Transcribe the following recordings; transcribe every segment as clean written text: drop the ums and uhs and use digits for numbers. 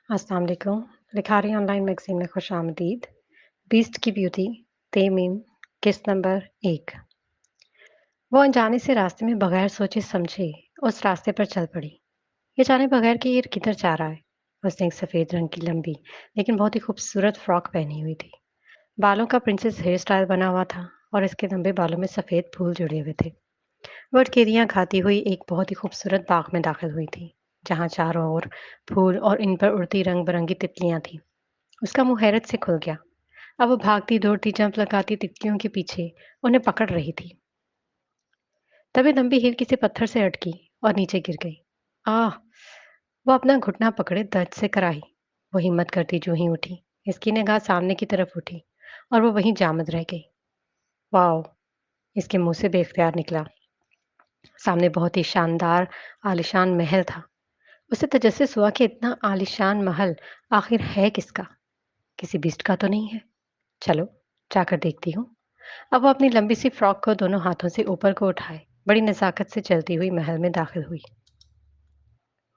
अस्सलाम वालेकुम। Likhari online magazine में खुशामदीद। बीस्ट की ब्यूटी तेमीम किस्त नंबर 1। वो अनजाने से रास्ते में बगैर सोचे समझे उस रास्ते पर चल पड़ी। ये जाने बगैर कि ये किधर जा रहा है। उसने एक सफ़ेद रंग की लंबी लेकिन बहुत ही खूबसूरत फ्रॉक पहनी हुई थी। बालों का प्रिंसेस हेयर स्टाइल बना हुआ था और इसके लंबे बालों में सफ़ेद फूल जुड़े हुए थे। वो केरियां खाती हुई एक बहुत ही खूबसूरत बाग में दाखिल हुई थी, जहाँ चारों ओर फूल और इन पर उड़ती रंग बिरंगी तितलियां थीं। उसका मुंह हैरत से खुल गया। अब वो भागती दौड़ती जंप लगाती तितलियों के पीछे उन्हें पकड़ रही थी। तभी लंबी हीर किसी पत्थर से अटकी और नीचे गिर गई। आह! वो अपना घुटना पकड़े दर्द से कराही। वो हिम्मत करती जो ही उठी। इसकी निगाह सामने की तरफ उठी और वो वहीं जामद रह गई। वाओ! इसके मुंह से बेख्तियार निकला। सामने बहुत ही शानदार आलीशान महल था। उसे तजस्सुस हुआ कि इतना आलीशान महल आखिर है किसका? किसी बिस्ट का तो नहीं है। चलो, जाकर देखती हूँ। अब वो अपनी लंबी सी फ्रॉक को दोनों हाथों से ऊपर को उठाए बड़ी नज़ाकत से चलती हुई महल में दाखिल हुई।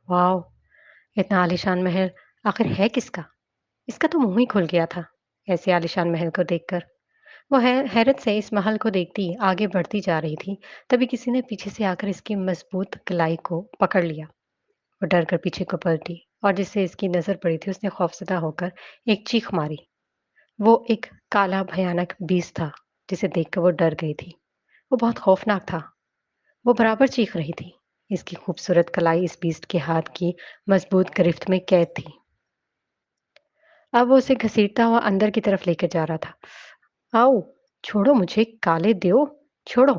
वाओ! इतना आलीशान महल आखिर है किसका? इसका तो मुँह ही खुल गया था, ऐसे आलीशान महल को देखकर। वो हैरत से इस महल को देखती आगे बढ़ती जा रही थी, तभी किसी ने पीछे से आकर इसकी मज़बूत कलाई को पकड़ लिया। वो डर कर पीछे को पलटी और जिससे इसकी नज़र पड़ी थी उसने खौफज़दा होकर एक चीख मारी। वो एक काला भयानक बीस्ट था, जिसे देखकर वो डर गई थी। वो बहुत खौफनाक था। वो बराबर चीख रही थी। इसकी खूबसूरत कलाई इस बीस्ट के हाथ की मजबूत गिरफ्त में कैद थी। अब वो उसे घसीटता हुआ अंदर की तरफ लेकर जा रहा था। आओ! छोड़ो मुझे, काले देव, छोड़ो!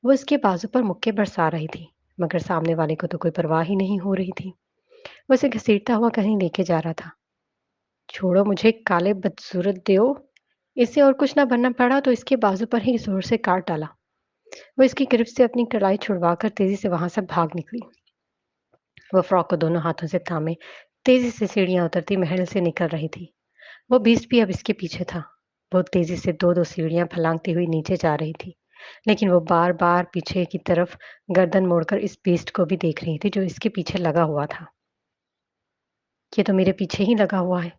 वो इसके बाजू पर मुक्के बरसा रही थी, मगर सामने वाले को तो कोई परवाह ही नहीं हो रही थी। वो उसे घसीटता हुआ कहीं लेके जा रहा था। छोड़ो मुझे, काले बदसूरत देव! इससे और कुछ ना बनना पड़ा तो इसके बाजू पर ही ज़ोर से काट डाला। वो इसकी गिरफ्त से अपनी कलाई छुड़वाकर तेज़ी से वहाँ से भाग निकली। वो फ्रॉक को दोनों हाथों से थामे तेज़ी से सीढ़ियाँ उतरती महल से निकल रही थी। वो बीस्ट भी अब इसके पीछे था। बहुत तेज़ी से 2-2 सीढ़ियाँ फलांगती हुई नीचे जा रही थी। लेकिन वो बार-बार पीछे की तरफ गर्दन मोड़कर इस बीस्ट को भी देख रही थी जो इसके पीछे लगा हुआ था। ये तो मेरे पीछे ही लगा हुआ है।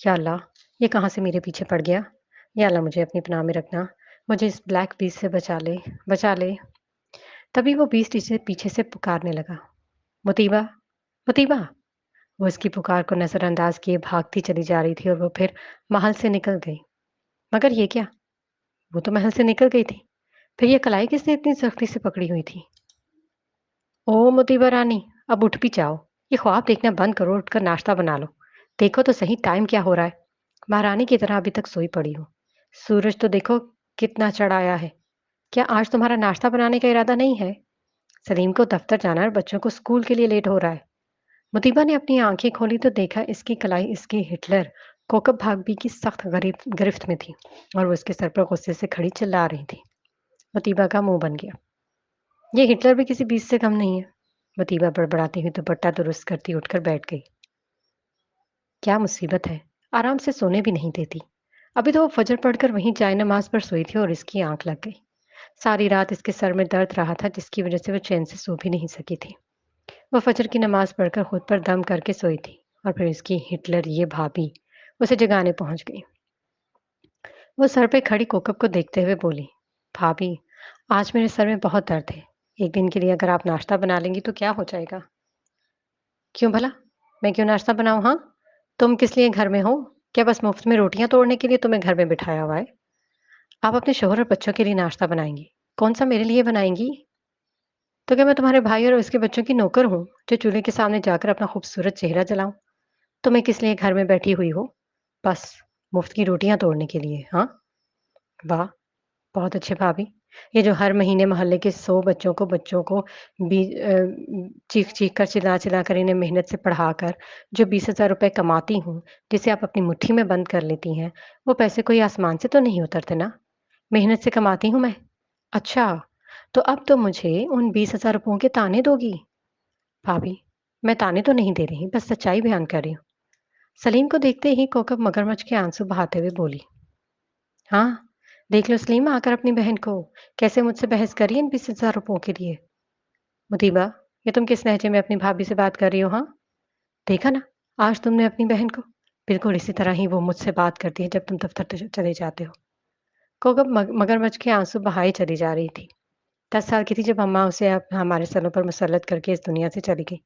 या अल्लाह! ये कहाँ से मेरे पीछे पड़ गया? या अल्लाह मुझे अपनी पनाह में रखना। मुझे इस ब्लैक बीस्ट से बचा ले, बचा ले। तभी वो बीस्ट इसे पीछे से पुकारने लगा। मुतीबा! मुतीबा! वो इसकी पुकार को नज़रअंदाज किए भागती चली जा रही थी और वो फिर महल से निकल गई। मगर ये क्या? वो तो महल से निकल गई थी। फिर ये कलाई किसने इतनी सख्ती से पकड़ी हुई थी? ओह! मुतीबा रानी, अब उठ भी जाओ। ये ख्वाब देखना बंद करो, उठकर नाश्ता बना लो। देखो तो सही टाइम क्या हो रहा है। महारानी की तरह अभी तक सोई पड़ी हो। सूरज तो देखो कितना चढ़ आया है। क्या आज तुम्हारा नाश्ता बनाने का इरादा नहीं है? सलीम को दफ्तर जाना है और बच्चों को स्कूल के लिए लेट हो रहा है। मुतीबा ने अपनी आंखें खोली तो देखा इसकी कलाई इसकी हिटलर कोकब भाभी की सख्त गिरफ्त में थी और वो उसके सर पर गुस्से से खड़ी चिल्ला रही थी। मुतीबा का मुंह बन गया। ये हिटलर भी किसी बीच से कम नहीं है। मुतीबा बड़बड़ाती हुई दुपट्टा दुरुस्त करती उठकर बैठ गई। क्या मुसीबत है, आराम से सोने भी नहीं देती। अभी तो वो फजर पढ़कर वहीं जाए नमाज पर सोई थी और इसकी आंख लग गई। सारी रात इसके सर में दर्द रहा था जिसकी वजह से वो चैन से सो भी नहीं सकी थी। वो फजर की नमाज पढ़कर खुद पर दम करके सोई थी और फिर इसकी हिटलर ये भाभी उसे जगाने पहुंच गई। वो सर पे खड़ी कोकब को देखते हुए बोली, भाभी, आज मेरे सर में बहुत दर्द है। एक दिन के लिए अगर आप नाश्ता बना लेंगी तो क्या हो जाएगा? क्यों भला? मैं क्यों नाश्ता बनाऊं? हाँ, तुम किस लिए घर में हो? क्या बस मुफ्त में रोटियां तोड़ने के लिए तुम्हें घर में बिठाया हुआ है? आप अपने शोहर और बच्चों के लिए नाश्ता बनाएंगी, कौन सा मेरे लिए बनाएंगी? तो क्या मैं तुम्हारे भाई और उसके बच्चों की नौकर हूँ जो चूल्हे के सामने जाकर अपना खूबसूरत चेहरा जलाऊं? तुम्हें किस लिए घर में बैठी हुई हो? बस मुफ्त की रोटियां तोड़ने के लिए, हाँ? वाह, बहुत अच्छे भाभी। ये जो हर महीने मोहल्ले के 100 बच्चों को चीख-चीख कर, चिल्ला-चिल्ला कर इन्हें मेहनत से पढ़ाकर जो 20,000 रुपए कमाती हूँ, जिसे आप अपनी मुट्ठी में बंद कर लेती हैं, वो पैसे कोई आसमान से तो नहीं उतरते ना? मेहनत से कमाती हूँ मैं। अच्छा, तो अब तो मुझे उन 20,000 रुपयों के ताने दोगी? भाभी, मैं ताने तो नहीं दे रही, बस सच्चाई बयान कर रही हूँ। सलीम को देखते ही कोकब मगरमच्छ के आंसू बहाते हुए बोली, हाँ, देख लो सलीमा आकर अपनी बहन को, कैसे मुझसे बहस करी इन 20,000 रुपयों के लिए। मुतीबा, ये तुम किस लहजे में अपनी भाभी से बात कर रही हो, हाँ? देखा ना, آج تم نے اپنی بہن کو بالکل اسی طرح ہی وہ مجھ سے بات کرتی ہے جب تم دفتر چلے جاتے ہو۔ کوکب مگرمچھ کے آنسو بہائی چلی جا رہی تھی۔ 10 سال کی تھی جب اماں اسے اب ہمارے سروں پر مسلط کر کے اس دنیا سے چلی گئی۔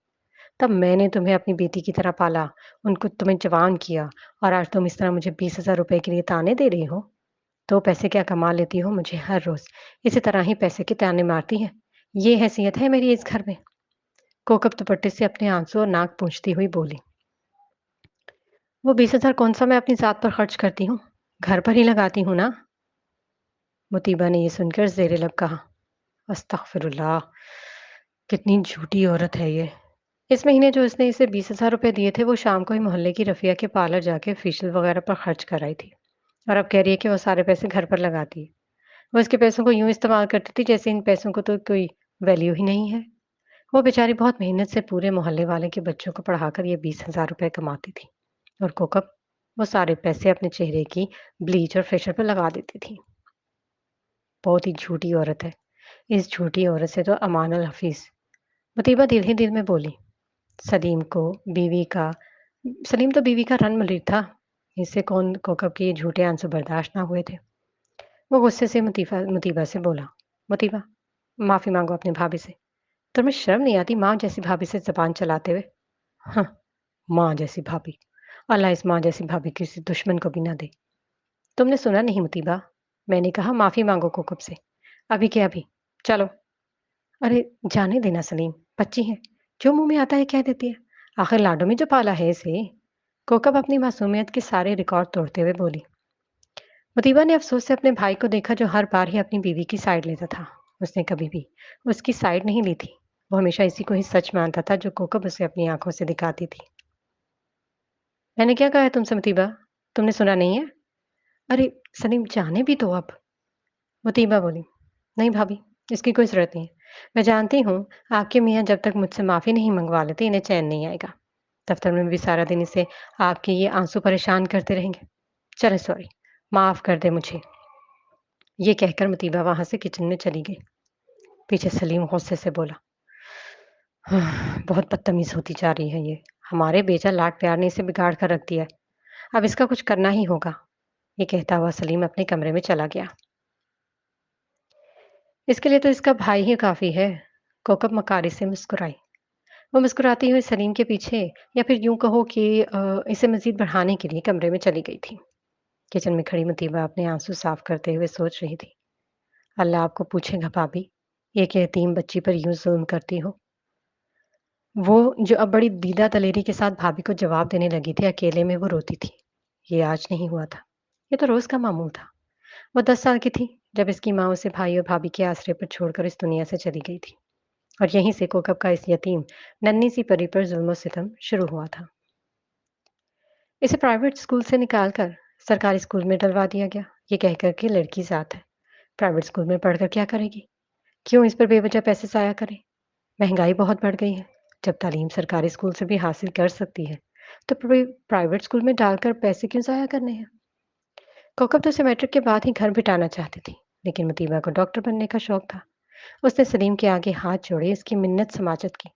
تب میں نے تمہیں اپنی بیٹی کی طرح پالا، ان کو تمہیں جوان کیا، اور آج تم اس طرح مجھے 20,000 روپے کے لیے تانے دے رہی ہو؟ تو پیسے کیا کما لیتی ہو، مجھے ہر روز اسی طرح ہی پیسے کے تانے مارتی ہے۔ یہ حیثیت ہے میری اس گھر میں؟ کوکب دوپٹے سے اپنے آنسو اور ناک پوچھتی ہوئی بولی۔ وہ 20,000 کون سا میں اپنی ذات پر خرچ کرتی ہوں؟ گھر پر ہی لگاتی ہوں نا۔ مطیبہ نے یہ سن کر زیر لب کہا، استغفر اللہ، کتنی جھوٹی عورت ہے یہ۔ اس مہینے جو اس نے اسے 20,000 روپے دیے تھے وہ شام کو ہی محلے کی رفیہ کے پارلر جا کے فیشل وغیرہ پر خرچ کر آئی تھی، اور اب کہہ رہی ہے کہ وہ سارے پیسے گھر پر لگاتی ہے۔ وہ اس کے پیسوں کو یوں استعمال کرتی تھی جیسے ان پیسوں کو تو کوئی ویلیو ہی نہیں ہے۔ وہ بیچاری بہت محنت سے پورے محلے والے کے بچوں کو پڑھا کر یہ 20,000 روپے کماتی تھی، اور کوکب وہ سارے پیسے اپنے چہرے کی بلیچ اور فیشل پر لگا دیتی تھی۔ بہت ہی جھوٹی عورت ہے، اس جھوٹی عورت سے تو امان الحفیظ۔ مطیبہ دل ہی دل میں بولی۔ سلیم کو بیوی کا سلیم تو بیوی کا رن ملیر تھا، اس سے کون کوکب کے یہ جھوٹے آنسو برداشت نہ ہوئے تھے۔ وہ غصے سے مطیبہ سے بولا، مطیبہ معافی مانگو اپنے بھابھی سے، تمہیں شرم نہیں آتی ماں جیسی بھابھی سے زبان چلاتے ہوئے؟ ہاں، ماں جیسی بھابھی، اللہ اس ماں جیسی بھابھی کسی دشمن کو بھی نہ دے۔ تم نے سنا نہیں مطیبہ، میں نے کہا معافی مانگو کوکب سے، ابھی کے ابھی، چلو۔ ارے جانے دینا سلیم، بچی ہے، جو منہ میں آتا ہے کہہ دیتی ہے، آخر لاڈو میں جو پالا ہے اسے۔ کوکب اپنی معصومیت کے سارے ریکارڈ توڑتے ہوئے بولی۔ مطیبہ نے افسوس سے اپنے بھائی کو دیکھا جو ہر بار ہی اپنی بیوی کی سائڈ لیتا تھا۔ اس نے کبھی بھی اس کی سائڈ نہیں لی تھی، وہ ہمیشہ اسی کو ہی سچ مانتا تھا جو کوکب اسے اپنی آنکھوں سے دکھاتی تھی۔ میں نے کیا کہا ہے تم سے مطیبہ، تم نے سنا نہیں ہے؟ ارے سلیم جانے بھی تو اب۔ مطیبہ بولی، نہیں بھابھی، اس کی کوئی ضرورت نہیں ہے، میں جانتی ہوں آپ کے میاں جب تک مجھ سے معافی نہیں منگوا لیتے انہیں چین نہیں آئے گا، دفتر میں بھی سارا دن اسے آپ کے یہ آنسو پریشان کرتے رہیں گے۔ چلے سوری، معاف کر دے مجھے۔ یہ کہہ کر مطیبہ وہاں سے کچن میں چلی گئی۔ پیچھے سلیم غصے سے بولا، بہت بدتمیز ہوتی جا رہی ہے یہ، ہمارے بیچا لاڈ پیار نے اسے بگاڑ کر رکھ دیا ہے، اب اس کا کچھ کرنا ہی ہوگا۔ یہ کہتا ہوا سلیم اپنے کمرے میں چلا گیا۔ اس کے لیے تو اس کا بھائی ہی کافی ہے، کوکب مکاری سے مسکرائی۔ وہ مسکراتی ہوئی سلیم کے پیچھے، یا پھر یوں کہو کہ اسے مزید بڑھانے کے لیے کمرے میں چلی گئی تھی۔ کچن میں کھڑی مطیبہ اپنے آنسو صاف کرتے ہوئے سوچ رہی تھی، اللہ آپ کو پوچھے گا بھابھی، ایک یتیم بچی پر یوں ظلم کرتی ہو۔ وہ جو اب بڑی دیدہ دلیری کے ساتھ بھابھی کو جواب دینے لگی تھی، اکیلے میں وہ روتی تھی۔ یہ آج نہیں ہوا تھا، یہ تو روز کا معمول تھا۔ وہ 10 سال کی تھی جب اس کی ماں اسے بھائی اور بھابھی کے آسرے پر چھوڑ کر اس دنیا سے چلی گئی تھی، اور یہیں سے کوکب کا اس یتیم ننھی سی پری پر ظلم و ستم شروع ہوا تھا۔ اسے پرائیویٹ اسکول سے نکال کر سرکاری اسکول میں ڈلوا دیا گیا، یہ کہہ کر کہ لڑکی ذات ہے، پرائیویٹ اسکول میں پڑھ کر کیا کرے گی، کیوں اس پر بے وجہ پیسے ضائع کرے۔ مہنگائی بہت بڑھ گئی ہے، جب تعلیم سرکاری اسکول سے بھی حاصل کر سکتی ہے تو پرائیویٹ اسکول میں ڈال کر پیسے کیوں ضائع کرنے ہیں۔ کوکب تو اسے میٹرک کے بعد ہی گھر بٹانا چاہتی تھی، لیکن مطیبہ کو ڈاکٹر بننے کا شوق تھا۔ اس نے سلیم کے آگے ہاتھ جوڑے اس کی منت سماجت کی،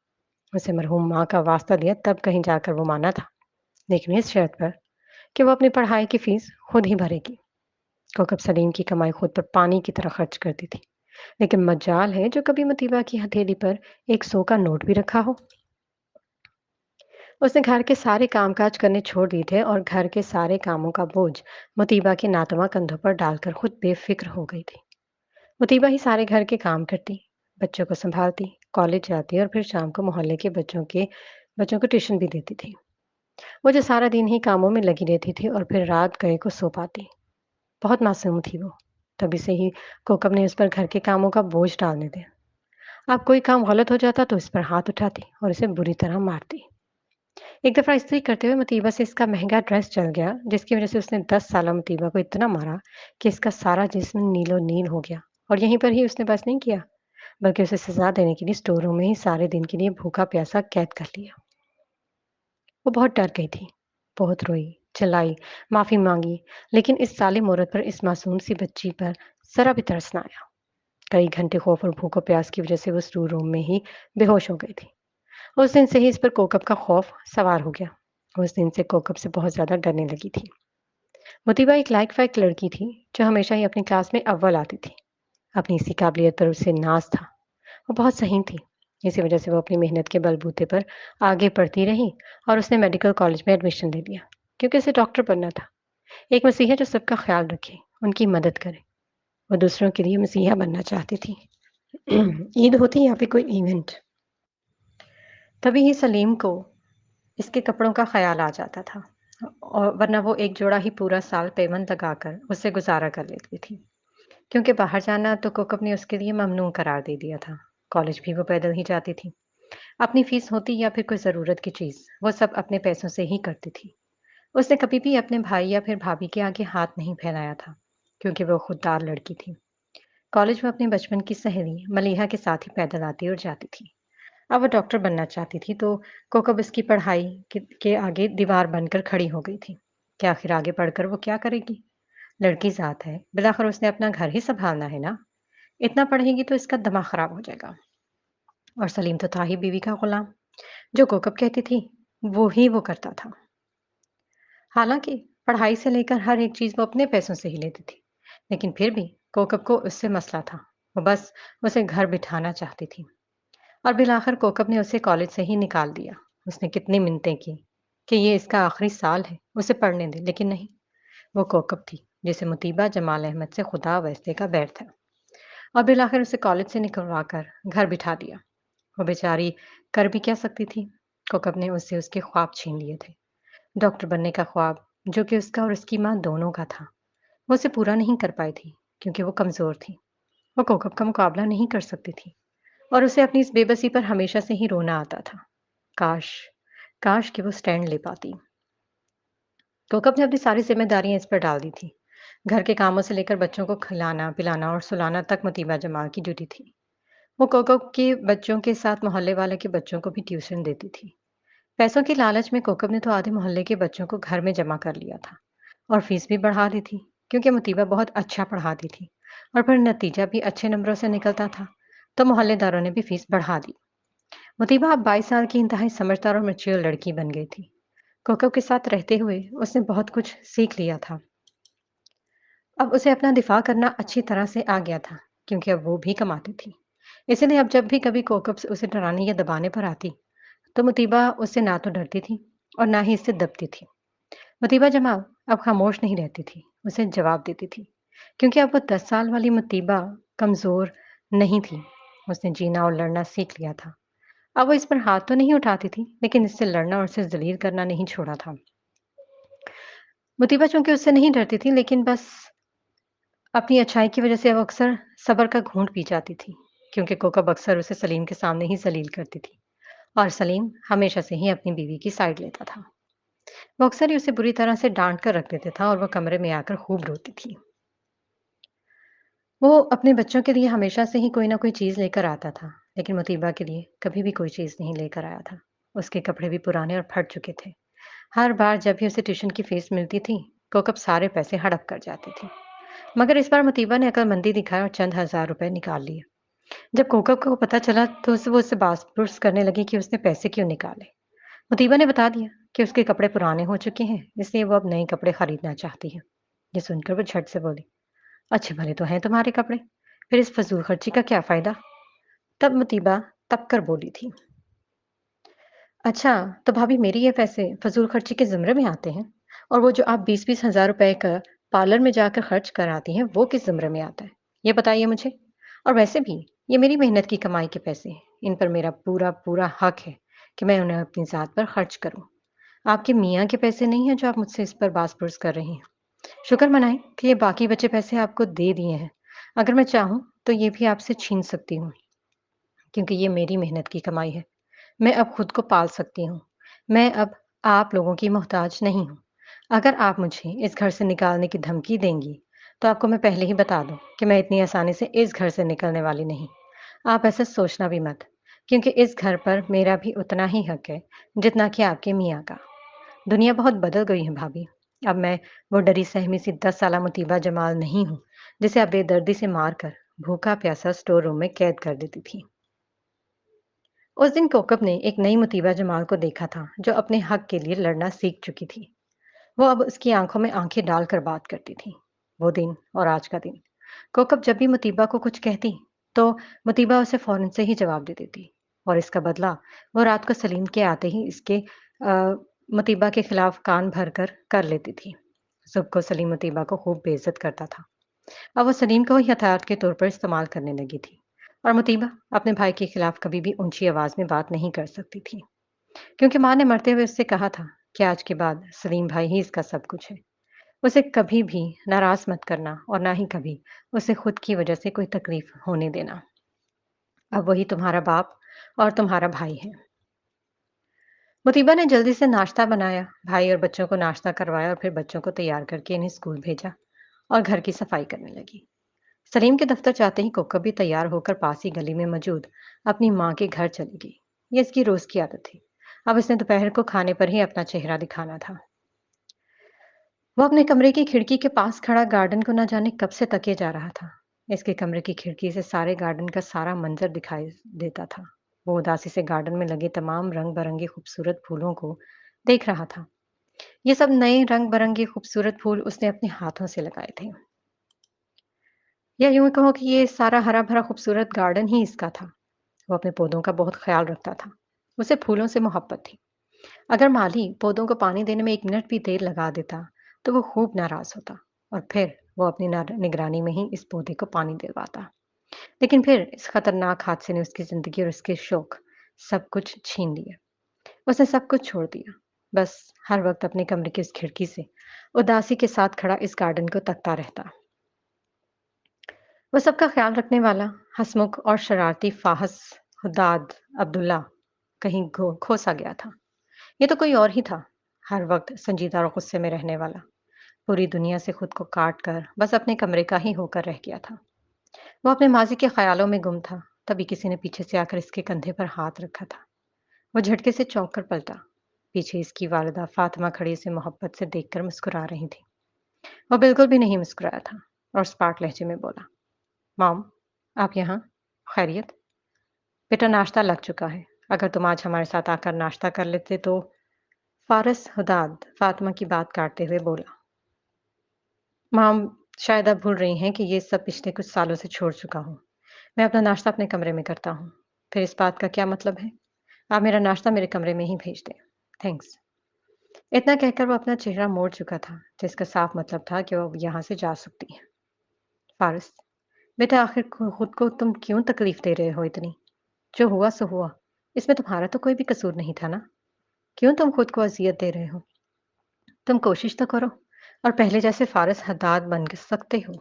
اسے مرحوم ماں کا واسطہ دیا تب کہیں جا کر وہ مانا تھا، لیکن اس شرط پر کہ وہ اپنی پڑھائی کی فیس خود ہی بھرے گی۔ کوکب سلیم کی کمائی خود پر پانی کی طرح خرچ کرتی تھی، لیکن مجال ہے جو کبھی مطیبہ کی ہتھیلی پر 100 کا نوٹ بھی رکھا ہو۔ اس نے گھر کے سارے کام کاج کرنے چھوڑ دیے تھے اور گھر کے سارے کاموں کا بوجھ مطیبہ کے ناتواں کندھوں پر ڈال کر خود بے فکر ہو گئی تھی۔ مطیبہ ہی سارے گھر کے کام کرتی، بچوں کو سنبھالتی، کالج جاتی اور پھر شام کو محلے کے بچوں کو ٹیوشن بھی دیتی تھی۔ وہ جو سارا دن ہی کاموں میں لگی رہتی تھی اور پھر رات گئے کو سو پاتی۔ بہت معصوم تھی وہ، تبھی سے ہی کوکب نے اس پر گھر کے کاموں کا بوجھ ڈالنے دیا۔ اب کوئی کام غلط ہو جاتا تو اس پر ہاتھ اٹھاتی اور اسے بری طرح مارتی۔ ایک دفعہ استری کرتے ہوئے مطیبہ سے اس کا مہنگا ڈریس چل گیا، جس کی وجہ سے اس نے 10 سالہ مطیبہ کو اتنا مارا کہ اس کا سارا جسم نیل و نیل ہو گیا، اور یہیں پر ہی اس نے بس نہیں کیا بلکہ اسے سزا دینے کے لیے اسٹور روم میں ہی سارے دن کے لیے بھوکا پیاسا قید کر لیا۔ وہ بہت ڈر گئی تھی، بہت روئی، چلائی، معافی مانگی، لیکن اس ظالم عورت پر، اس معصوم سی بچی پر ذرا بھی ترس نہ آیا۔ کئی گھنٹے خوف اور بھوک و پیاس کی وجہ سے وہ اسٹور روم میں ہی بے ہوش ہو گئی تھی۔ اس دن سے ہی اس پر کوکب کا خوف سوار ہو گیا۔ उस दिन से कोकब से बहुत ज़्यादा डरने लगी थी। मुतीबा एक लाइक फाइक लड़की थी जो हमेशा ही अपनी क्लास में अव्वल आती थी। अपनी इसी काबिलियत पर उसे नाज था। वो बहुत सही थी। इसी वजह से वो अपनी मेहनत के बलबूते पर आगे पढ़ती रही और उसने मेडिकल कॉलेज में एडमिशन ले लिया क्योंकि उसे डॉक्टर बनना था। एक मसीहा जो सबका ख्याल रखे, उनकी मदद करे। वो दूसरों के लिए मसीहा बनना चाहती थी। ईद होती या फिर कोई इवेंट, तभी ही सलीम को इसके कपड़ों का ख्याल आ जाता था, और वरना वो एक जोड़ा ही पूरा साल पेमेंट लगाकर उससे गुजारा कर लेती थी। क्योंकि बाहर जाना तो कोकब ने उसके लिए ममनू करार दे दिया था। कॉलेज भी वो पैदल ही जाती थी। अपनी फीस होती या फिर कोई ज़रूरत की चीज़, वो सब अपने पैसों से ही करती थी। उसने कभी भी अपने भाई या फिर भाभी के आगे हाथ नहीं फैलाया था, क्योंकि वो खुददार लड़की थी। कॉलेज में अपने बचपन की सहेली मलीहा के साथ ही पैदल आती और जाती थी। अब वो डॉक्टर बनना चाहती थी, तो कोकब उसकी पढ़ाई के आगे दीवार बनकर खड़ी हो गई थी कि आखिर आगे पढ़कर वो क्या करेगी। लड़की ज़ात है, बिलाखिर उसने अपना घर ही संभालना है ना। इतना पढ़ेगी तो इसका दिमाग खराब हो जाएगा। और सलीम तो था ही बीवी का गुलाम। जो कोकब कहती थी, वो ही वो करता था। हालांकि पढ़ाई से लेकर हर एक चीज़ वो अपने पैसों से ही लेती थी, लेकिन फिर भी कोकब को उससे मसला था। वो बस उसे घर बिठाना चाहती थी। और बिलाखिर कोकब ने उसे कॉलेज से ही निकाल दिया। उसने कितनी मिन्नतें की कि ये इसका आखिरी साल है, उसे पढ़ने दे, लेकिन नहीं। वो कोकब थी जिसे मुतीबा जमाल अहमद से खुदा वास्ते का बैर था, और बिलाखिर उसे कॉलेज से निकलवा कर घर बिठा दिया। वो बेचारी कर भी क्या सकती थी। कोकब ने उससे उसके ख्वाब छीन लिए थे। डॉक्टर बनने का ख्वाब, जो कि उसका और उसकी माँ दोनों का था, वो उसे पूरा नहीं कर पाई थी क्योंकि वो कमज़ोर थी। वो कोकब का मुकाबला नहीं कर सकती थी, और उसे अपनी इस बेबसी पर हमेशा से ही रोना आता था। काश, काश कि वो स्टैंड ले पाती। कोकब ने अपनी सारी ज़िम्मेदारियाँ इस पर डाल दी थी। घर के कामों से लेकर बच्चों को खिलाना, पिलाना और सुलाना तक मुतीबा जमाल की ड्यूटी थी। वो कोकब के बच्चों के साथ मोहल्ले वाले के बच्चों को भी ट्यूशन देती थी। पैसों के लालच में कोकब ने तो आधे मोहल्ले के बच्चों को घर में जमा कर लिया था, और फीस भी बढ़ा दी थी, क्योंकि मुतीबा बहुत अच्छा पढ़ाती थी और फिर नतीजा भी अच्छे नंबरों से निकलता था, तो मोहल्लेदारों ने भी फीस बढ़ा दी। मुतीबा अब 22 साल की इंतहाई समझदार और मैच्योर लड़की बन गई थी। कोकब के साथ रहते हुए उसने बहुत कुछ सीख लिया था। अब उसे अपना दिफा करना अच्छी तरह से आ गया था, क्योंकि अब वो भी कमाती थी। इसलिए अब जब भी कभी कोकब से उसे डराने या दबाने पर आती, तो मुतीबा उससे ना तो डरती थी और ना ही इससे दबती थी। मुतीबा जमाल अब खामोश नहीं रहती थी, उसे जवाब देती थी, क्योंकि अब वो 10 साल वाली मुतीबा कमज़ोर नहीं थी। उसने जीना और लड़ना सीख लिया था। अब वो इस पर हाथ तो नहीं उठाती थी, लेकिन इससे लड़ना और उसे ज़लील करना नहीं छोड़ा था। मुतीबा चूँकि उससे नहीं डरती थी, लेकिन बस अपनी अच्छाई की वज़ह से वो अक्सर सब्र का घूँट पी जाती थी, क्योंकि कोकब अक्सर उसे सलीम के सामने ही ज़लील करती थी, और सलीम हमेशा से ही अपनी बीवी की साइड लेता था। वो अक्सर ही उसे बुरी तरह से डाँट कर रख देता था और वो कमरे में आकर खूब रोती थी। वो अपने बच्चों के लिए हमेशा से ही कोई ना कोई चीज़ लेकर आता था, लेकिन मुतीबा के लिए कभी भी कोई चीज़ नहीं लेकर आया था। उसके कपड़े भी पुराने और फट चुके थे। हर बार जब भी उसे ट्यूशन की फीस मिलती थी, कोकब सारे पैसे हड़प कर जाती थी। मगर इस बार मुतीबा ने अक्लमंदी दिखाई और चंद हज़ार रुपए निकाल लिए। जब कोकब को पता चला, तो वो उससे बास-पुरस करने लगी कि उसने पैसे क्यों निकाले। मुतीबा ने बता दिया कि उसके कपड़े पुराने हो चुके हैं, इसलिए वो अब नए कपड़े खरीदना चाहती है। ये सुनकर वो झट से बोली, अच्छे भले तो हैं तुम्हारे कपड़े, फिर इस फजूल खर्ची का क्या फायदा। तब मुतीबा तब कर बोली थी, अच्छा, तो भाभी मेरी ये पैसे फजूल खर्ची के ज़िम्मे में आते हैं, और वो जो आप 20-20 हज़ार रुपए का पार्लर में जाकर खर्च कराती हैं, वो किस ज़िम्मे में आता है? ये बताइए मुझे। और वैसे भी ये मेरी मेहनत की कमाई के पैसे हैं, इन पर मेरा पूरा-पूरा हक है कि मैं उन्हें अपनी ज़ात पर खर्च करूँ। आपके मियाँ के पैसे नहीं हैं जो आप मुझसे इस पर बास-पुरस कर रही हैं। शुक्र मनाएँ कि ये बाकी बचे पैसे आपको दे दिए हैं। अगर मैं चाहूँ तो ये भी आपसे छीन सकती हूँ, क्योंकि ये मेरी मेहनत की कमाई है। मैं अब खुद को पाल सकती हूँ। मैं अब आप लोगों की मोहताज नहीं हूँ। अगर आप मुझे इस घर से निकालने की धमकी देंगी, तो आपको मैं पहले ही बता दूँ कि मैं इतनी आसानी से इस घर से निकलने वाली नहीं। आप ऐसा सोचना भी मत, क्योंकि इस घर पर मेरा भी उतना ही हक है, जितना कि आपके मियाँ का। दुनिया बहुत बदल गई है भाभी। अब मैं वो डरी-सहमी सी 10 साला मुतीबा जमाल नहीं हूँ, जिसे आप बेदर्दी से मार कर भूखा-प्यासा स्टोर रूम में कैद कर देती थी। उस दिन कोकब ने एक नई मुतीबा जमाल को देखा था जो अपने हक के लिए लड़ना सीख चुकी थी। वो अब उसकी आंखों में आंखें डालकर बात करती थी। वो दिन और आज का दिन, कोकब जब भी मुतीबा को कुछ कहती तो मुतीबा उसे फौरन से ही जवाब दे देती। और इसका बदला वो रात को सलीम के आते ही इसके मुतीबा के खिलाफ कान भर कर लेती थी। सुबह को सलीम मुतीबा को खूब बेइज्जत करता था। अब वो सलीम को ही हथियार के तौर पर इस्तेमाल करने लगी थी। और मुतीबा अपने भाई के खिलाफ कभी भी ऊंची आवाज में बात नहीं कर सकती थी, क्योंकि माँ ने मरते हुए उससे कहा था कि आज के बाद सलीम भाई ही इसका सब कुछ है। उसे कभी भी नाराज मत करना और ना ही कभी उसे खुद की वजह से कोई तकलीफ होने देना। अब वही तुम्हारा बाप और तुम्हारा भाई है। मुतीबा ने जल्दी से नाश्ता बनाया, भाई और बच्चों को नाश्ता करवाया और फिर बच्चों को तैयार करके इन्हें स्कूल भेजा और घर की सफाई करने लगी। सलीम के दफ्तर जाते ही कोकब भी तैयार होकर पास ही गली में मौजूद अपनी माँ के घर चली गई। ये इसकी रोज की आदत थी। अब इसने दोपहर को खाने पर ही अपना चेहरा दिखाना था। वो अपने कमरे की खिड़की के पास खड़ा गार्डन को न जाने कब से तके जा रहा था। इसके कमरे की खिड़की से सारे गार्डन का सारा मंजर दिखाई देता था। वो उदासी से गार्डन में लगे तमाम रंग बिरंगे खूबसूरत फूलों को देख रहा था। ये सब नए रंग बिरंगे खूबसूरत फूल उसने अपने हाथों से लगाए थे। या यूं कहो कि ये सारा हरा भरा खूबसूरत गार्डन ही इसका था। वो अपने पौधों का बहुत ख्याल रखता था। उसे फूलों से मोहब्बत थी। अगर माली पौधों को पानी देने में एक मिनट भी देर लगा देता तो वो खूब नाराज होता और फिर वो अपनी निगरानी में ही इस पौधे को पानी दिलवाता। लेकिन फिर इस खतरनाक हादसे ने उसकी जिंदगी और उसके शौक सब कुछ छीन लिया। उसने सब कुछ छोड़ दिया, बस हर वक्त अपने कमरे की उस खिड़की से उदासी के साथ खड़ा इस गार्डन को तकता रहता। वो सबका ख्याल रखने वाला हंसमुख और शरारती फाहस हुदाद अब्दुल्ला कहीं खो सा गया था। ये तो कोई और ही था, हर वक्त संजीदा और गुस्से में रहने वाला, पूरी दुनिया से खुद को काट कर बस अपने कमरे का ही होकर रह गया था। वो अपने माजी के ख्यालों में गुम था। तभी किसी ने पीछे से आकर इसके कंधे पर हाथ रखा था। वो झटके से चौंक कर पलटा। पीछे इसकी वालिदा फातिमा खड़ी से मोहब्बत से देखकर मुस्कुरा रही थी। वो बिल्कुल भी नहीं मुस्कुराया था और स्पार्ट लहजे में बोला, मॉम, आप यहाँ? खैरियत? बेटा, नाश्ता लग चुका है। अगर तुम आज हमारे साथ आकर नाश्ता कर लेते तो। फारस हुदाद फातिमा की बात काटते हुए बोला, माम, शायद आप भूल रही हैं कि ये सब पिछले कुछ सालों से छोड़ चुका हूँ। मैं अपना नाश्ता अपने कमरे में करता हूँ। फिर इस बात का क्या मतलब है? आप मेरा नाश्ता मेरे कमरे में ही भेज दें। थैंक्स। इतना कहकर वो अपना चेहरा मोड़ चुका था, जिसका साफ मतलब था कि वो अब यहाँ से जा सकती है। फारस, बेटा, आखिर खुद को तुम क्यों तकलीफ दे रहे हो इतनी? जो हुआ सो हुआ। इसमें तुम्हारा तो कोई भी कसूर नहीं था ना। क्यों तुम खुद को अजियत दे रहे हो? तुम कोशिश तो करो और पहले जैसे फारस हद्दाद बन सकते हो।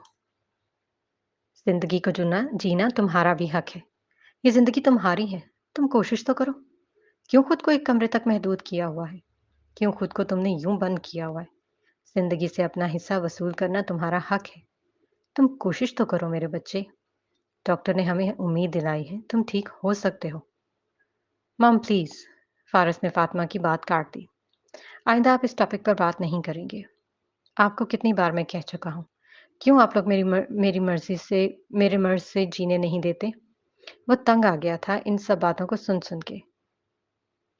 जिंदगी को जीना तुम्हारा भी हक है। ये जिंदगी तुम्हारी है। तुम कोशिश तो करो। क्यों खुद को एक कमरे तक महदूद किया हुआ है? क्यों खुद को तुमने यूं बंद किया हुआ है? जिंदगी से अपना हिस्सा वसूल करना तुम्हारा हक है। तुम कोशिश तो करो मेरे बच्चे। डॉक्टर ने हमें उम्मीद दिलाई है, तुम ठीक हो सकते हो। मॉम प्लीज, फारस ने फातिमा की बात काट दी। आइंदा आप इस टॉपिक पर बात नहीं करेंगे। आपको कितनी बार मैं कह चुका हूँ। क्यों आप लोग मेरी मर्जी से मेरे मर्ज से जीने नहीं देते? वो तंग आ गया था इन सब बातों को सुन सुन के।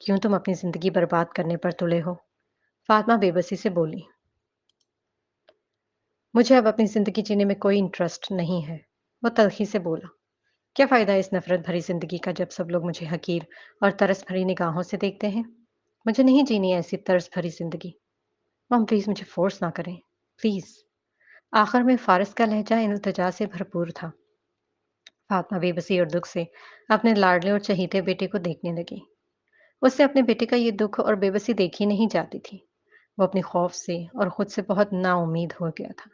क्यों तुम अपनी जिंदगी बर्बाद करने पर तुले हो? फातिमा बेबसी से बोली, मुझे अब अपनी जिंदगी जीने में कोई इंटरेस्ट नहीं है। वो तल्खी से बोला, क्या फायदा इस नफरत भरी जिंदगी का जब सब लोग मुझे हकीर और तरस भरी निगाहों से देखते हैं? मुझे नहीं जीनी है ऐसी तरस भरी जिंदगी। मम प्लीज मुझे फोर्स ना करें, प्लीज। आखिर में फारिस का लहजा इल्तिजा से भरपूर था। फातिमा बेबसी और दुख से अपने लाडले और चहीते बेटे को देखने लगी। उससे अपने बेटे का ये दुख और बेबसी देखी नहीं जाती थी। वो अपने खौफ से और खुद से बहुत नाउम्मीद हो गया था।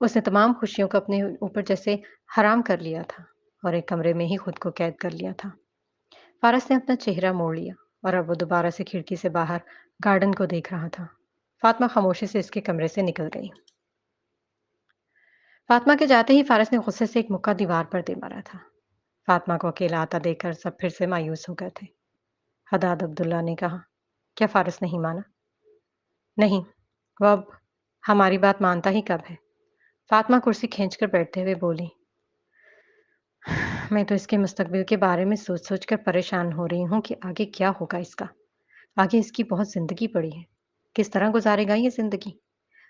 उसने तमाम खुशियों को अपने ऊपर जैसे हराम कर लिया था और एक कमरे में ही खुद को कैद कर लिया था। फारस ने अपना चेहरा मोड़ लिया और अब वो दोबारा से खिड़की से बाहर गार्डन को देख रहा था। फातिमा खामोशी से इसके कमरे से निकल गई। फातिमा के जाते ही फारस ने गुस्से से एक मुक्का दीवार पर दे मारा था। फातिमा को अकेला आता देखकर सब फिर से मायूस हो गए थे। हदाद अब्दुल्ला ने कहा, क्या फारस नहीं माना? नहीं, वो अब हमारी बात मानता ही कब है? फातिमा कुर्सी खींचकर बैठते हुए बोली, میں تو اس کے مستقبل کے بارے میں سوچ سوچ کر پریشان ہو رہی ہوں کہ آگے کیا ہوگا اس کا۔ آگے اس کی بہت زندگی پڑی ہے۔ کس طرح گزارے گا یہ زندگی؟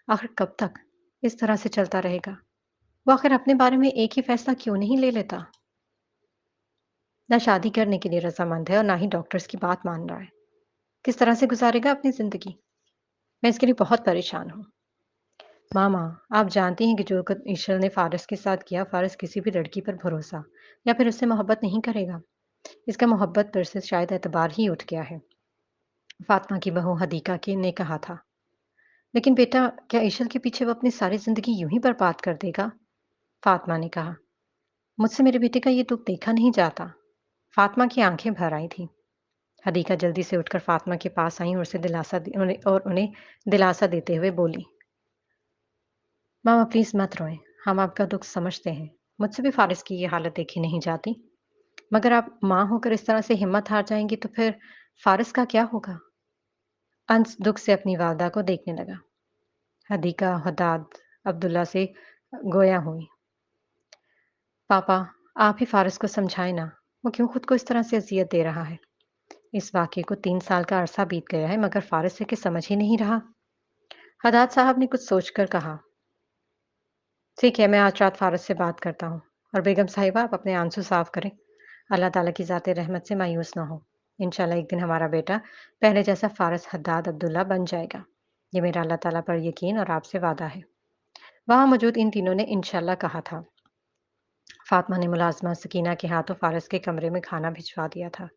آخر کب تک اس طرح سے چلتا رہے گا؟ وہ آخر اپنے بارے میں ایک ہی فیصلہ کیوں نہیں لے لیتا؟ نہ شادی کرنے کے لیے رضامند ہے اور نہ ہی ڈاکٹرز کی بات مان رہا ہے۔ کس طرح سے گزارے گا اپنی زندگی؟ میں اس کے لیے بہت پریشان ہوں۔ ماما، آپ جانتی ہیں کہ جو کچھ ایشور نے فارس کے ساتھ کیا، فارس کسی بھی لڑکی پر بھروسہ یا پھر اس سے محبت نہیں کرے گا۔ اس کا محبت پر سے شاید اعتبار ہی اٹھ گیا ہے۔ فاطمہ کی بہو حدیقہ کی نے کہا تھا۔ لیکن بیٹا، کیا ایشور کے پیچھے وہ اپنی ساری زندگی یوں ہی برباد کر دے گا؟ فاطمہ نے کہا۔ مجھ سے میرے بیٹے کا یہ دکھ دیکھا نہیں جاتا۔ فاطمہ کی آنکھیں بھر آئی تھیں۔ حدیقہ جلدی سے اٹھ کر فاطمہ کے پاس آئیں اور انہیں دلاسا دیتے ہوئے بولی، ماما پلیز مت روئیں، ہم آپ کا دکھ سمجھتے ہیں۔ مجھ سے بھی فارس کی یہ حالت دیکھی نہیں جاتی، مگر آپ ماں ہو کر اس طرح سے ہمت ہار جائیں گی تو پھر فارس کا کیا ہوگا؟ انس دکھ سے اپنی والدہ کو دیکھنے لگا۔ حدیقہ حداد عبداللہ سے گویا ہوئی۔ پاپا، آپ ہی فارس کو سمجھائیں نا، وہ کیوں خود کو اس طرح سے اذیت دے رہا ہے؟ اس واقعے کو 3 سال کا عرصہ بیت گیا ہے مگر فارس سے کہ سمجھ ہی نہیں رہا۔ حداد صاحب نے کچھ سوچ کر کہا، ٹھیک ہے، میں آج رات فارس سے بات کرتا ہوں، اور بیگم صاحبہ آپ اپنے آنسو صاف کریں۔ اللہ تعالیٰ کی ذات رحمت سے مایوس نہ ہو۔ انشاءاللہ ایک دن ہمارا بیٹا پہلے جیسا فارس حداد عبداللہ بن جائے گا۔ یہ میرا اللہ تعالیٰ پر یقین اور آپ سے وعدہ ہے۔ وہاں موجود ان تینوں نے انشاءاللہ کہا تھا۔ فاطمہ نے ملازمہ سکینہ کے ہاتھوں فارس کے کمرے میں کھانا بھجوا دیا تھا۔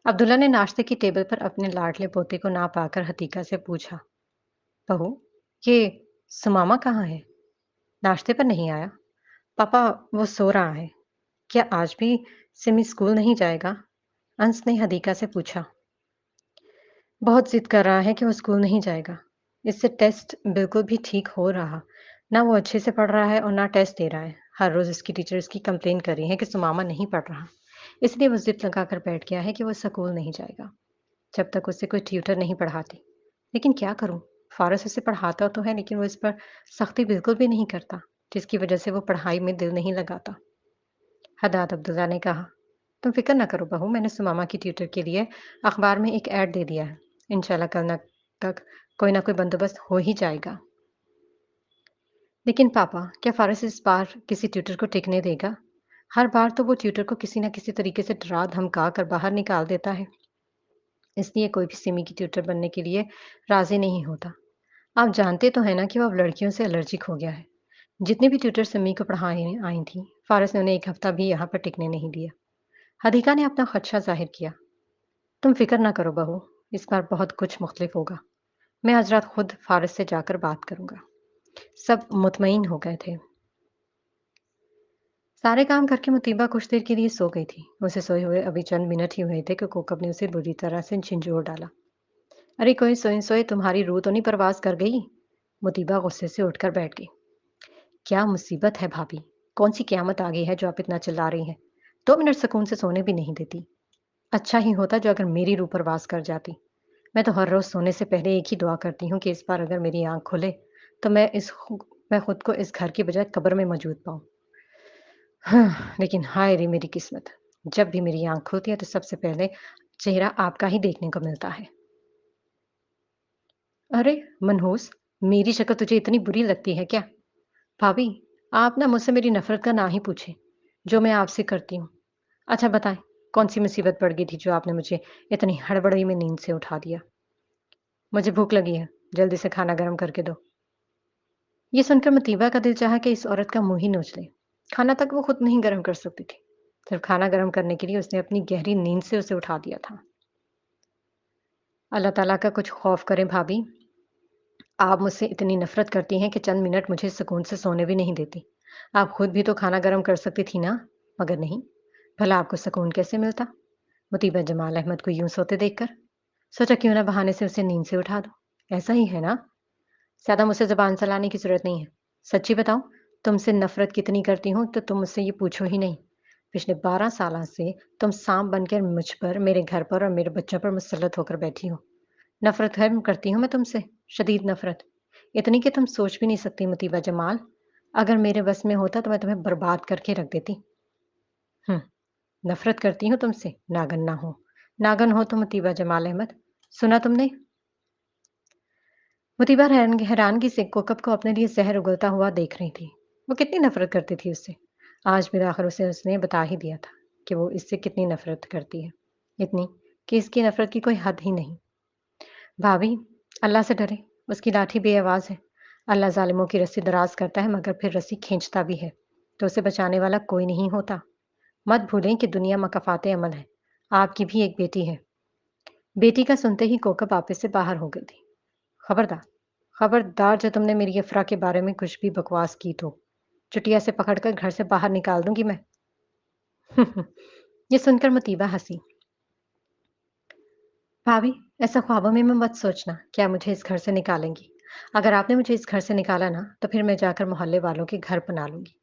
عبداللہ نے ناشتے کی ٹیبل پر اپنے لاڈلے پوتے کو نہ پا کر حدیقہ سے پوچھا، بہو، یہ سماما کہاں ہے؟ ناشتے پر نہیں آیا؟ پاپا، وہ سو رہا ہے۔ کیا آج بھی سمی اسکول نہیں جائے گا؟ انس نے حدیقہ سے پوچھا۔ بہت ضد کر رہا ہے کہ وہ اسکول نہیں جائے گا۔ اس سے ٹیسٹ بالکل بھی ٹھیک ہو رہا، نہ وہ اچھے سے پڑھ رہا ہے اور نہ ٹیسٹ دے رہا ہے۔ ہر روز اس کی ٹیچر اس کی کمپلین کر رہی ہے کہ سماما نہیں پڑھ رہا، اس لیے وہ ضد لگا کر بیٹھ گیا ہے کہ وہ اسکول نہیں جائے گا جب تک اسے کوئی ٹیوٹر نہیں پڑھاتی۔ لیکن کیا کروں، فارس اسے پڑھاتا تو ہے لیکن وہ اس پر سختی بالکل بھی نہیں کرتا، جس کی وجہ سے وہ پڑھائی میں دل نہیں لگاتا۔ حداد عبداللہ نے کہا، تم فکر نہ کرو بہو، میں نے سماما کی ٹیوٹر کے لیے اخبار میں ایک ایڈ دے دیا ہے۔ انشاءاللہ کل تک کوئی نہ کوئی بندوبست ہو ہی جائے گا۔ لیکن پاپا، کیا فارس اس بار کسی ٹیوٹر کو ٹکنے دے گا؟ ہر بار تو وہ ٹیوٹر کو کسی نہ کسی طریقے سے ڈرا دھمکا کر باہر نکال دیتا ہے۔ اس لیے کوئی بھی سمی کی ٹیوٹر بننے کے لیے راضی نہیں ہوتا۔ آپ جانتے تو ہیں نا کہ وہ اب لڑکیوں سے الرجک ہو گیا ہے۔ جتنی بھی ٹیوٹر سمی کو پڑھانے آئی تھیں، فارس نے انہیں ایک ہفتہ بھی یہاں پر ٹکنے نہیں دیا۔ حدیقہ نے اپنا خدشہ ظاہر کیا۔ تم فکر نہ کرو بہو، اس بار بہت کچھ مختلف ہوگا۔ میں آج رات خود فارس سے جا کر بات کروں گا۔ سب مطمئن ہو گئے تھے۔ سارے کام کر کے مطیبہ کچھ دیر کے لیے سو گئی تھی۔ اسے سوئے ہوئے ابھی چند منٹ ہی ہوئے تھے کہ کوکب نے اسے بری طرح سے جھنجھوڑ ڈالا۔ ارے کوئی سوئے سوئے تمہاری روح تو نہیں پرواز کر گئی؟ مطیبہ غصے سے اٹھ کر بیٹھ گئی۔ کیا مصیبت ہے بھابھی؟ کون سی قیامت آ گئی ہے جو آپ اتنا چلا رہی ہیں؟ 2 منٹ سکون سے سونے بھی نہیں دیتی۔ اچھا ہی ہوتا جو اگر میری روح پرواز کر جاتی۔ میں تو ہر روز سونے سے پہلے ایک ہی دعا کرتی ہوں کہ اس بار اگر میری آنکھ کھلے تو میں خود کو اس گھر کی بجائے قبر میں موجود پاؤں۔ ہاں، لیکن ہائے رے میری قسمت، جب بھی میری آنکھ کھلتی ہے تو سب سے پہلے چہرہ آپ کا ہی دیکھنے کو ملتا ہے۔ ارے منحوس، میری شکل تجھے اتنی بری لگتی ہے کیا؟ بھابھی، آپ نہ مجھ سے میری نفرت کا نہ ہی پوچھیں، جو میں آپ سے کرتی ہوں۔ اچھا بتائیں، کون سی مصیبت پڑ گئی تھی جو آپ نے مجھے اتنی ہڑبڑی میں نیند سے اٹھا دیا؟ مجھے بھوک لگی ہے، جلدی سے کھانا گرم کر کے دو۔ یہ سن کر مطیبہ کا دل چاہا کہ اس عورت کا منہ ہی نوچ لے۔ کھانا تک وہ خود نہیں گرم کر سکتی تھی، صرف کھانا گرم کرنے کے لیے اس نے اپنی گہری نیند سے اسے اٹھا دیا تھا۔ اللہ تعالیٰ کا کچھ خوف کریں بھابھی، آپ مجھ سے اتنی نفرت کرتی ہیں کہ چند منٹ مجھے سکون سے سونے بھی نہیں دیتی۔ آپ خود بھی تو کھانا گرم کر سکتی تھی نا، مگر نہیں۔ بھلا آپ کو سکون کیسے ملتا؟ مطیبہ جمال احمد کو یوں سوتے دیکھ کر سوچا کیوں نہ بہانے سے اسے نیند سے اٹھا دو۔ ایسا ہی ہے نا؟ زیادہ مجھ سے زبان چلانے کی ضرورت نہیں ہے۔ سچی بتاؤں، تم سے نفرت کتنی کرتی ہوں تو تم مجھ سے یہ پوچھو ہی نہیں۔ پچھلے 12 سالوں سے تم سانپ بن کر مجھ پر، میرے گھر پر اور میرے بچوں پر مسلط ہو کر بیٹھی ہو۔ نفرت ہے کرتی ہوں میں تم سے، شدید نفرت، اتنی کہ تم سوچ بھی نہیں سکتی مطیبہ جمال۔ اگر میرے بس میں ہوتا تو میں تمہیں برباد کر کے رکھ دیتی۔ नफरत करती हूँ तुमसे, नागन ना हो। नागन हो तो मुतीबा जमाल अहमद। सुना तुमने? मुतीबा हैरानगी से कोकब को अपने लिए जहर उगलता हुआ देख रही थी। वो कितनी नफरत करती थी उससे। आज भी आखिर उसे उसने बता ही दिया था कि वो इससे कितनी नफरत करती है। इतनी कि इसकी नफरत की कोई हद ही नहीं। भाभी, अल्लाह से डरे। उसकी लाठी बेआवाज है। अल्लाह जालिमों की रस्सी दराज करता है मगर फिर रस्सी खींचता भी है, तो उसे बचाने वाला कोई नहीं होता। मत भूलें कि दुनिया मकफाते अमल है। आपकी भी एक बेटी है। बेटी का सुनते ही कोकब वापस से बाहर हो गई थी। खबरदार, खबरदार जो तुमने मेरी अफरा के बारे में कुछ भी बकवास की तो चुटिया से पकड़कर घर से बाहर निकाल दूंगी मैं। ये सुनकर मुतीबा हंसी। भाभी, ऐसा ख्वाबों में मत सोचना क्या मुझे इस घर से निकालेंगी। अगर आपने मुझे इस घर से निकाला ना तो फिर मैं जाकर मोहल्ले वालों के घर बना लूंगी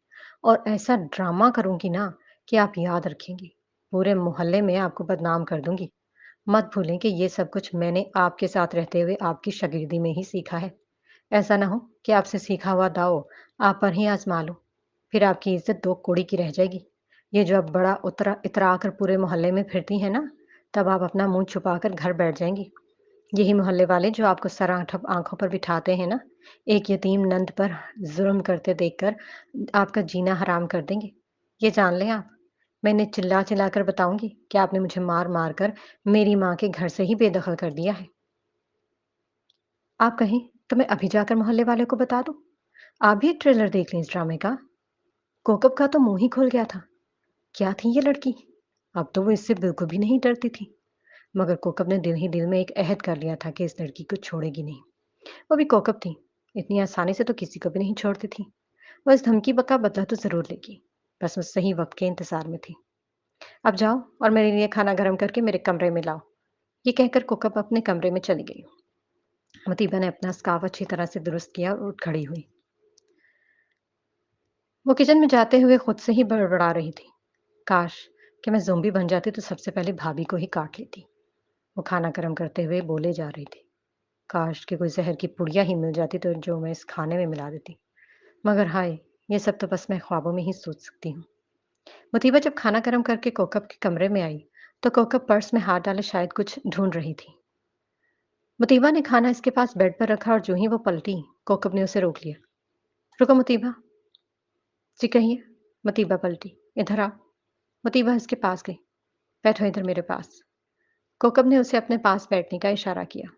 और ऐसा ड्रामा करूंगी ना कि आप याद रखेंगी। पूरे मोहल्ले में आपको बदनाम कर दूंगी। मत भूलें कि ये सब कुछ मैंने आपके साथ रहते हुए आपकी शागिर्दी में ही सीखा है। ऐसा ना हो कि आपसे सीखा हुआ दाव आप पर ही आजमा लो। फिर आपकी इज्जत दो कौड़ी की रह जाएगी। ये जो अब बड़ा उतरा इतरा कर पूरे मोहल्ले में फिरती है ना, तब आप अपना मुंह छुपाकर घर बैठ जाएंगी। यही मोहल्ले वाले जो आपको सर आंखों पर बिठाते हैं ना, एक यतीम नंद पर जुल्म करते देखकर आपका जीना हराम कर देंगे। ये जान लें आप। मैं इन्हें चिल्ला चिल्ला कर बताऊंगी कि आपने मुझे मार मार कर मेरी माँ के घर से ही बेदखल कर दिया है। आप कहें तो मैं अभी जाकर मोहल्ले वाले को बता दूं। आप भी एक ट्रेलर देख लें इस ड्रामे का। कोकब का तो मुंह ही खुल गया था। क्या थी ये लड़की? अब तो वो इससे बिल्कुल भी नहीं डरती थी। मगर कोकब ने दिल ही दिल में एक अहद कर लिया था कि इस लड़की को छोड़ेगी नहीं। वो भी कोकब थी। इतनी आसानी से तो किसी को भी नहीं छोड़ती थी। वो इस धमकी का बदला तो जरूर लेगी। बस वो सही वक्त के इंतजार में थी। अब जाओ और मेरे लिए खाना गर्म करके मेरे कमरे में लाओ। ये कहकर कोकब अपने कमरे में चली गई। मुतीबा ने अपना स्कार्फ अच्छी तरह से दुरुस्त किया और उठ खड़ी हुई। वो किचन में जाते हुए खुद से ही बड़बड़ा रही थी। काश कि मैं ज़ोंबी बन जाती तो सबसे पहले भाभी को ही काट लेती। वो खाना गर्म करते हुए बोले जा रही थी। काश कि कोई ज़हर की पुड़िया ही मिल जाती तो जो मैं इस खाने में मिला देती। मगर हाय, ये सब तो बस मैं ख्वाबों में ही सोच सकती हूँ। मुतीबा जब खाना गर्म करके कोकब के कमरे में आई, तो कोकब पर्स में हाथ डाले शायद कुछ ढूंढ रही थी। मुतीबा ने खाना इसके पास बेड पर रखा और जो ही वो पलटी, कोकब ने उसे रोक लिया। रुको मुतीबा। जी कहिए। मुतीबा पलटी। इधर आओ। मुतीबा इसके पास गई। बैठो इधर मेरे पास। कोकब ने उसे अपने पास बैठने का इशारा किया।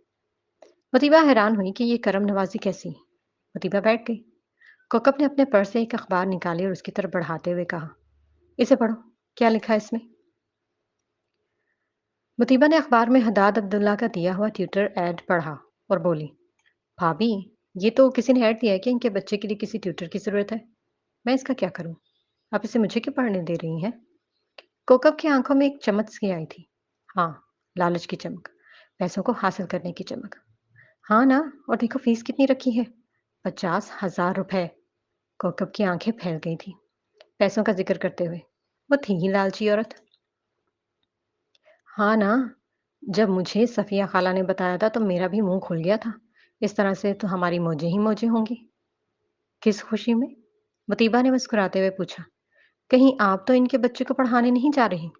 मुतीबा हैरान हुई कि ये करम नवाजी कैसी। मुतीबा बैठ गई। कोकब ने अपने पर्स से एक अखबार निकाली और उसकी तरफ बढ़ाते हुए कहा, इसे पढ़ो। क्या लिखा है इसमें? मुतीबा ने अखबार में हदाद अब्दुल्ला का दिया हुआ ट्यूटर ऐड पढ़ा और बोली, भाभी, ये तो किसी ने ऐड दिया है कि इनके बच्चे के लिए किसी ट्यूटर की जरूरत है। मैं इसका क्या करूं? आप इसे मुझे क्यों पढ़ने दे रही हैं? कोकब की आंखों में एक चमक सी आई थी। हाँ, लालच की चमक। पैसों को हासिल करने की चमक। हाँ ना। और देखो फीस कितनी रखी है। 50,000 रुपए। कोकब की आंखें फैल गई थी पैसों का जिक्र करते हुए। वो थी ही लालची औरत। हाँ ना। जब मुझे सफिया खाला ने बताया था तो मेरा भी मुंह खुल गया था। इस तरह से तो हमारी मौजें ही मौजें होंगी। किस खुशी में? मुतीबा ने मुस्कुराते हुए पूछा। कहीं आप तो इनके बच्चे को पढ़ाने नहीं जा रही?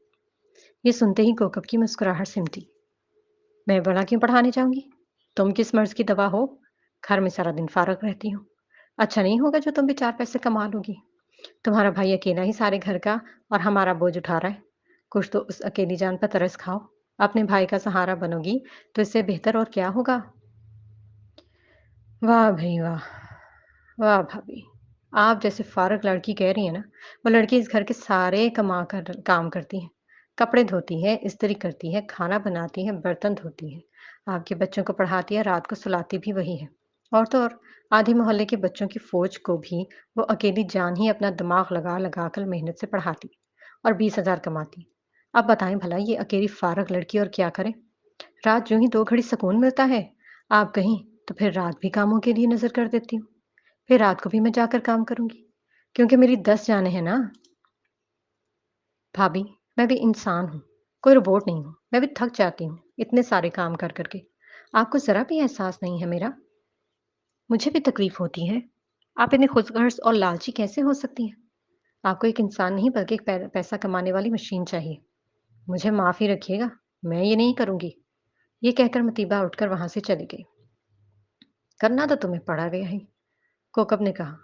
ये सुनते ही कोकब की मुस्कुराहट सिमटी। मैं भला क्यों पढ़ाने जाऊंगी? तुम किस मर्ज की दवा हो? घर में सारा दिन फारग रहती हो। अच्छा नहीं होगा जो तुम भी 4 पैसे कमा लोगी। तुम्हारा भाई अकेला ही सारे घर का और हमारा बोझ उठा रहा है। कुछ तो उस अकेली जान पर तरस खाओ। अपने भाई का सहारा बनोगी तो इससे बेहतर और क्या होगा? वाह भई वाह! वाह भाभी! आप जैसे फ़ारग लड़की कह रही हैं ना, वो लड़की इस घर के सारे कमा कर काम करती है। कपड़े धोती है, इस्त्री करती है, खाना बनाती है, बर्तन धोती है, आपके बच्चों को पढ़ाती है, रात को सुलाती भी वही है। और तो और आधे मोहल्ले के बच्चों की फ़ौज को भी वो अकेली जान ही अपना दिमाग लगा-लगा कर मेहनत से पढ़ाती और 20,000 कमाती। अब बताएँ भला ये अकेली फ़ारग लड़की और क्या करे? रात यूं ही 2 घड़ी सुकून मिलता है। आप कहीं तो फिर रात भी कामों के लिए नजर कर देती हूँ। फिर रात को भी मैं जाकर काम करूंगी क्योंकि मेरी 10 जानें हैं ना। भाभी, मैं भी इंसान हूँ, कोई रोबोट नहीं हूँ। मैं भी थक जाती हूँ इतने सारे काम कर करके। आपको जरा भी एहसास नहीं है मेरा? मुझे भी तकलीफ होती है। आप इतने खुदगर्ज और लालची कैसे हो सकती हैं? आपको एक इंसान नहीं बल्कि एक पैसा कमाने वाली मशीन चाहिए। मुझे माफ़ी रखिएगा, मैं ये नहीं करूँगी। ये कहकर मतीबा उठकर वहाँ से चली गई। करना तो तुम्हें पड़ा गया ही, कोकब ने कहा।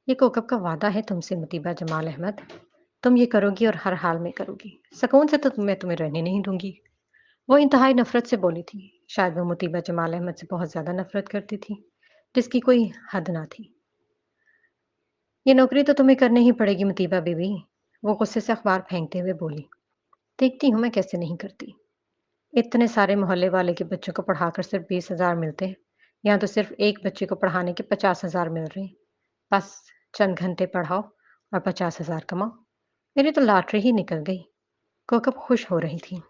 ये कोकब का वादा है तुमसे मतीबा जमाल अहमद। तुम ये करोगी और हर हाल में करोगी। सुकून से तो मैं तुम्हें रहने नहीं दूँगी। वो इंतहाई नफ़रत से बोली थी। शायद वो मतीबा जमाल अहमद से बहुत ज़्यादा नफ़रत करती थी, जिसकी कोई हद ना थी। ये नौकरी तो तुम्हें करनी ही पड़ेगी मतीबा बीवी, वो गुस्से से अखबार फेंकते हुए बोली। देखती हूँ मैं कैसे नहीं करती। इतने सारे मोहल्ले वाले के बच्चों को पढ़ाकर सिर्फ 20,000 मिलते हैं। यहाँ तो सिर्फ एक बच्चे को पढ़ाने के 50,000 मिल रहे हैं। बस चंद घंटे पढ़ाओ और 50,000 कमाओ। मेरी तो लॉटरी ही निकल गई। कोकब खुश हो रही थी।